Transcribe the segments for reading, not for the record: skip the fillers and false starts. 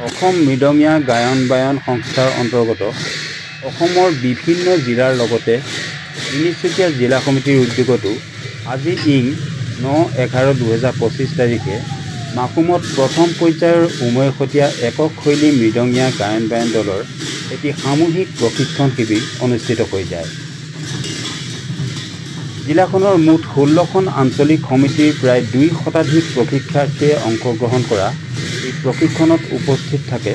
অসম মৃদঙীয়া গায়ন বায়ন সংস্থাৰ অন্তৰ্গত অসমৰ বিভিন্ন জিলাৰ লগতে তিনিচুকীয়া জিলা সমিতিৰ উদ্যোগতো আজি 9/11/2025 তাৰিখে মাকুমত প্ৰথম পৰ্যায়ৰ উমৈহতীয়া একক শৈলী মৃদঙীয়া গায়ন বায়ন দলৰ এটি সামূহিক প্ৰশিক্ষণ শিবিৰ অনুষ্ঠিত হৈ যায়। জিলাখনৰ মুঠ 16খন আঞ্চলিক সমিতিৰ প্ৰায় 2 শতাধিক প্ৰশিক্ষাৰ্থীয়ে অংশগ্ৰহণ কৰা এই প্ৰশিক্ষণত উপস্থিত থাকে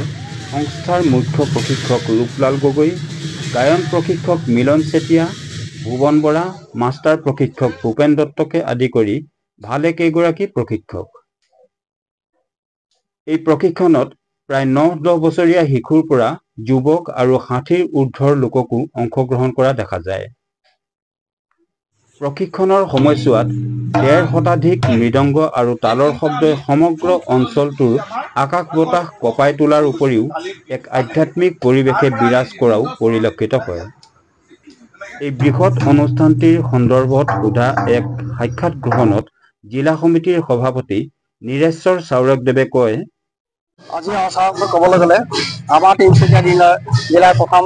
সংস্থাৰ মুখ্য প্ৰশিক্ষক ৰূপলাল গগৈ, গায়ন প্ৰশিক্ষক মিলন চেতিয়া, ভুৱন বৰা, মাষ্টাৰ প্ৰশিক্ষক ভূপেন দত্তকে আদি কৰি ভালেকেইগৰাকী প্ৰশিক্ষক। এই প্ৰশিক্ষণত প্ৰায় 9-10 বছৰীয়া শিশুৰ পৰা যুৱক আৰু 60ৰ ঊৰ্ধ্বৰ লোককো অংশগ্ৰহণ কৰা দেখা যায়। প্ৰশিক্ষণৰ সময়ছোৱাত 1.5 শতাধিক মৃদংগ আৰু তালৰ শব্দই সমগ্ৰ অঞ্চলটোৰ আকাশ বতাহ কঁপাই তোলাৰ উপৰিও এক আধ্যাত্মিক পৰিৱেশে বিৰাজ কৰাও পৰিলক্ষিত হয়। এই বৃহৎ অনুষ্ঠানটিৰ সন্দৰ্ভত সোধা এক সাক্ষাৎ গ্ৰহণত জিলা সমিতিৰ সভাপতি নিৰেশ্বৰ চাউৰকদেৱে কয়, আজি সঁচা ক'বলৈ গ'লে আমাৰ তিনিচুকীয়া জিলাৰ প্ৰথম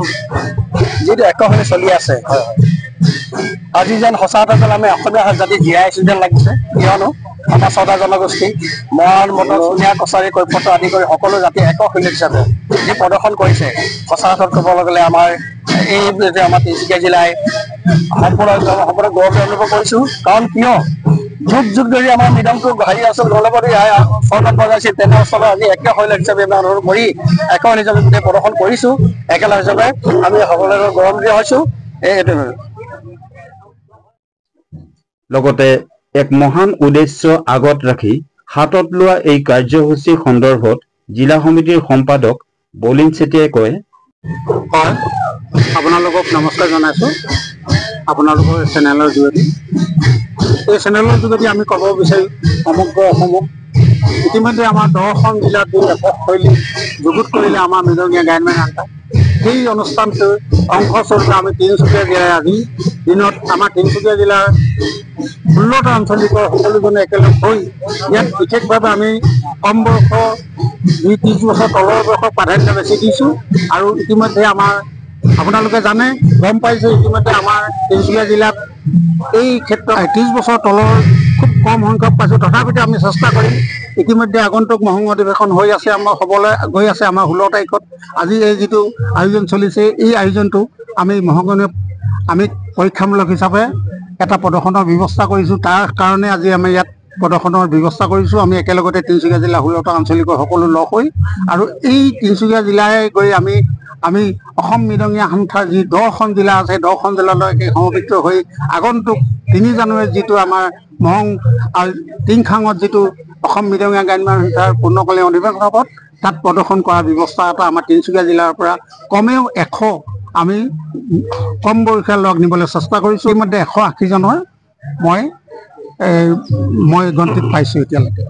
যিটো একশৈলী চলি আছে, আজি যেন সঁচা কথা আমি অসমীয়া জাতি জীয়াই আছো যেন লাগিছে। কিয়নো আমাৰ 6টা জনগোষ্ঠী মৰাণ, মটক, চুনীয়া, কছাৰী, কৈপত্ৰ আদি কৰি সকলো জাতি একশৈলী হিচাপে যি প্ৰদৰ্শন কৰিছে, সঁচা কথা ক'বলৈ গ'লে আমাৰ এই আমাৰ তিনিচুকীয়া জিলাই সম্পূৰ্ণ গৌৰৱ অনুভৱ কৰিছোঁ। কাৰণ কিয় যুগ যুগ ধৰি আমাৰ মৃদংটো হেৰি আছিল, নলবাৰী চৰকাৰ বজাইছিল, তেনে অৱস্থাত আজি একশৈলী হিচাপে আমি অনুভৱ কৰি একশৈলী হিচাপে গোটেই প্ৰদৰ্শন কৰিছোঁ। একেলগে হিচাপে আমি সকলোৰে গৌৰৱান্বিত হৈছোঁ। এইটো লগতে এক মহান উদ্দেশ্য আগত ৰাখি হাতত লোৱা এই কাৰ্যসূচী সন্দৰ্ভত জিলা সমিতিৰ সম্পাদক বলিন চেতিয়াই কয়, হয়, আপোনালোকক নমস্কাৰ জনাইছোঁ আপোনালোকৰ চেনেলৰ যোগেদি। এই চেনেলৰ যোগেদি আমি ক'ব বিচাৰিম সমগ্ৰ অসমক ইতিমধ্যে আমাৰ 10খন জিলাত যি একক শৈলী যুগুত কৰিলে আমাৰ মৃদঙীয়া গায়ন বায়ন আনটা। সেই অনুষ্ঠানটোৰ অংশস্বৰূপে আমি তিনিচুকীয়া জিলাৰ আজি দিনত আমাৰ তিনিচুকীয়া জিলাৰ 16টা আঞ্চলিকৰ সকলোজনে একেলগ হৈ ইয়াত বিশেষভাৱে আমি কম বয়স 20-30 বছৰ তলৰ বয়সক প্ৰাধান্য বেছি দিছোঁ। আৰু ইতিমধ্যে আমাৰ আপোনালোকে জানে, গম পাইছে ইতিমধ্যে আমাৰ তিনিচুকীয়া জিলাত এই ক্ষেত্ৰত 30 বছৰ তলৰ খুব কম সংখ্যক পাইছোঁ। তথাপিতো আমি চেষ্টা কৰিম। ইতিমধ্যে আগন্তুক মহাসংঘ অধিৱেশন হৈ আছে, আমাৰ হ'বলৈ গৈ আছে আমাৰ 16 তাৰিখত। আজি এই যিটো আয়োজন চলিছে, এই আয়োজনটো আমি আমি পৰীক্ষামূলক হিচাপে এটা প্ৰদৰ্শনৰ ব্যৱস্থা কৰিছোঁ। তাৰ কাৰণে আজি আমি ইয়াত প্ৰদৰ্শনৰ ব্যৱস্থা কৰিছোঁ। আমি একেলগতে তিনিচুকীয়া জিলা 16টা আঞ্চলিকৰ সকলো লগ হৈ আৰু এই তিনিচুকীয়া জিলাই গৈ আমি অসম মৃদঙীয়া সন্থাৰ যি 10খন জিলা আছে, 10খন জিলালৈকে সমবেত হৈ আগন্তুক 3 জানুৱাৰীত যিটো আমাৰ টিংখাঙত যিটো অসম মৃদঙীয়া গায়ন বায়ন সন্থাৰ পূৰ্ণকালীন অধিৱেশন হ'ব, তাত প্ৰদৰ্শন কৰাৰ ব্যৱস্থা এটা আমাৰ তিনিচুকীয়া জিলাৰ পৰা কমেও 100 আমি কম বয়সীয়া লগ নিবলৈ চেষ্টা কৰিছোঁ। ইতিমধ্যে 180 জনৰ মই গন্তিত পাইছোঁ এতিয়ালৈকে।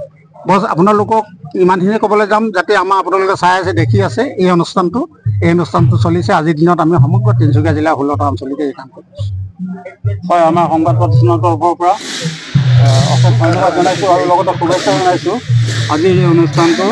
বছ আপোনালোকক ইমানখিনিয়ে ক'বলৈ যাম, যাতে আপোনালোকে চাই আছে, দেখি আছে এই অনুষ্ঠানটো চলিছে। আজিৰ দিনত আমি সমগ্ৰ তিনিচুকীয়া জিলাৰ 16টা অঞ্চলতে এই কাম কৰিছোঁ। হয়, আমাৰ সংবাদ প্ৰতিষ্ঠানৰ তৰফৰ পৰা অশেষ ধন্যবাদ জনাইছোঁ আৰু লগতে শুভেচ্ছা জনাইছোঁ আজিৰ এই অনুষ্ঠানটো